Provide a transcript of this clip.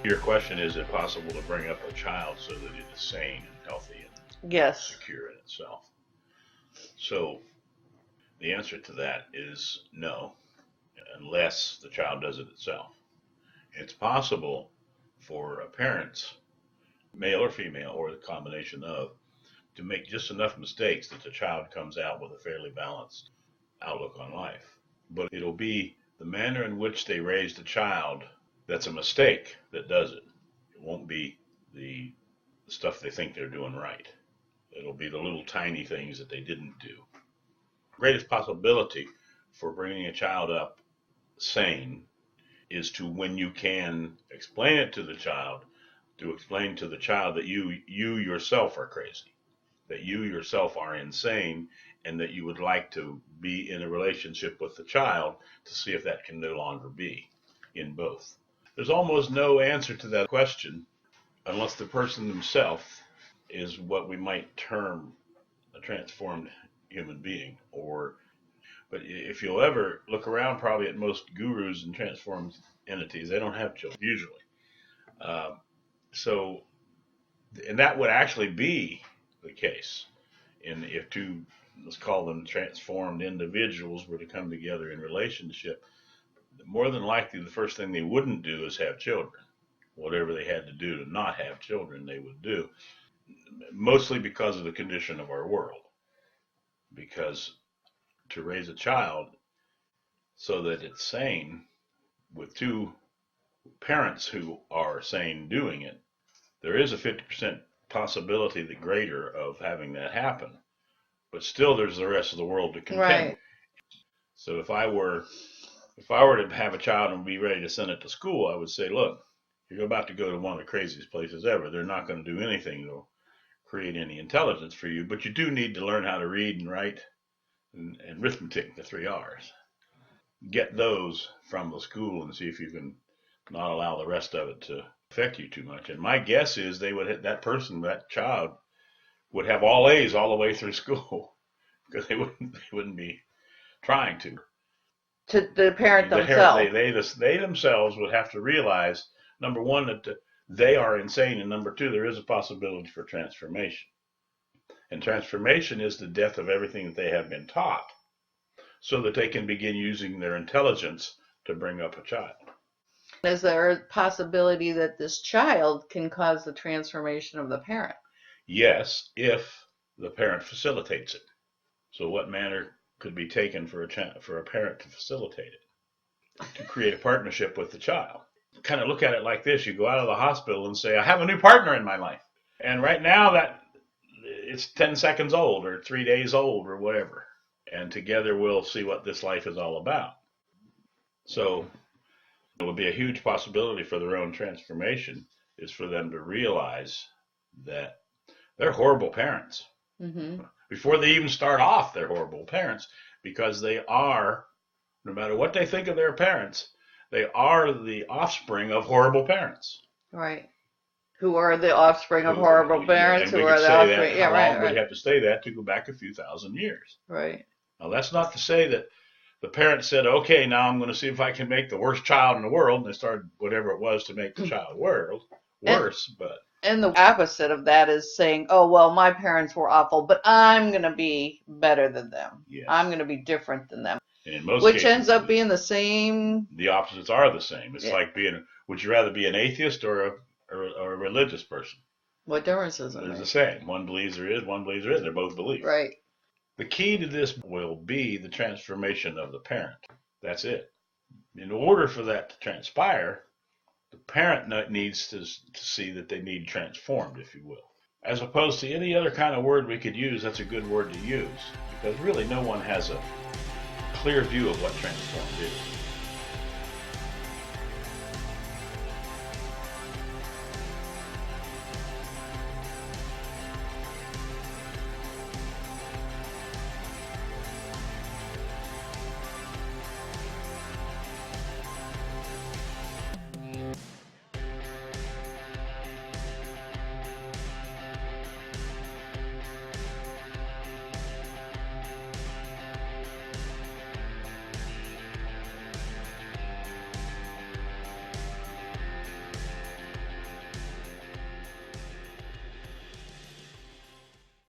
Your question, is it possible to bring up a child so that it is sane and healthy and Yes. secure in itself? So the answer to that is no, unless the child does it itself. It's possible for parents, male or female, or the combination of, to make just enough mistakes that the child comes out with a fairly balanced outlook on life. But it'll be the manner in which they raise the child that's a mistake that does it. It won't be the stuff they think they're doing right. It'll be the little tiny things that they didn't do. Greatest possibility for bringing a child up sane is to, when you can explain it to the child, to explain to the child that you yourself are crazy, that you yourself are insane, and that you would like to be in a relationship with the child to see if that can no longer be in both. There's almost no answer to that question unless the person themselves is what we might term a transformed human being. But if you'll ever look around, probably at most gurus and transformed entities, they don't have children usually. And that would actually be the case. And if two, let's call them transformed individuals, were to come together in relationship, more than likely the first thing they wouldn't do is have children. Whatever they had to do to not have children, they would do. Mostly because of the condition of our world. Because to raise a child so that it's sane, with two parents who are sane doing it, there is a 50% possibility, the greater, of having that happen. But still there's the rest of the world to contend. Right. So if I were to have a child and be ready to send it to school, I would say, look, you're about to go to one of the craziest places ever. They're not going to do anything to create any intelligence for you, but you do need to learn how to read and write and arithmetic, the 3 R's. Get those from the school and see if you can not allow the rest of it to affect you too much. And my guess is that child would have all A's all the way through school because they wouldn't be trying to. To the parent themselves. They themselves would have to realize, number one, that they are insane, and number two, there is a possibility for transformation. And transformation is the death of everything that they have been taught, so that they can begin using their intelligence to bring up a child. Is there a possibility that this child can cause the transformation of the parent? Yes, if the parent facilitates it. So what manner could be taken for a parent to facilitate it, to create a partnership with the child? Kind of look at it like this. You go out of the hospital and say, I have a new partner in my life. And right now that it's 10 seconds old or 3 days old or whatever. And together we'll see what this life is all about. So it would be a huge possibility for their own transformation is for them to realize that they're horrible parents. Mm-hmm. Before they even start off, they're horrible parents because they are, no matter what they think of their parents, they are the offspring of horrible parents. Right. Who are the offspring of horrible parents? We'd have to say that to go back a few thousand years. Right. Now, that's not to say that the parents said, okay, now I'm going to see if I can make the worst child in the world, and they started whatever it was to make the child worse. And the opposite of that is saying, oh, well, my parents were awful, but I'm going to be better than them. Yes. I'm going to be different than them. And in most Which cases, ends up being the same. The opposites are the same. It's like would you rather be an atheist or a religious person? What difference is it? It's the same. One believes there is, one believes there isn't. They're both beliefs. Right. The key to this will be the transformation of the parent. That's it. In order for that to transpire, the parent needs to see that they need transformed, if you will. As opposed to any other kind of word we could use, that's a good word to use. Because really no one has a clear view of what transformed is.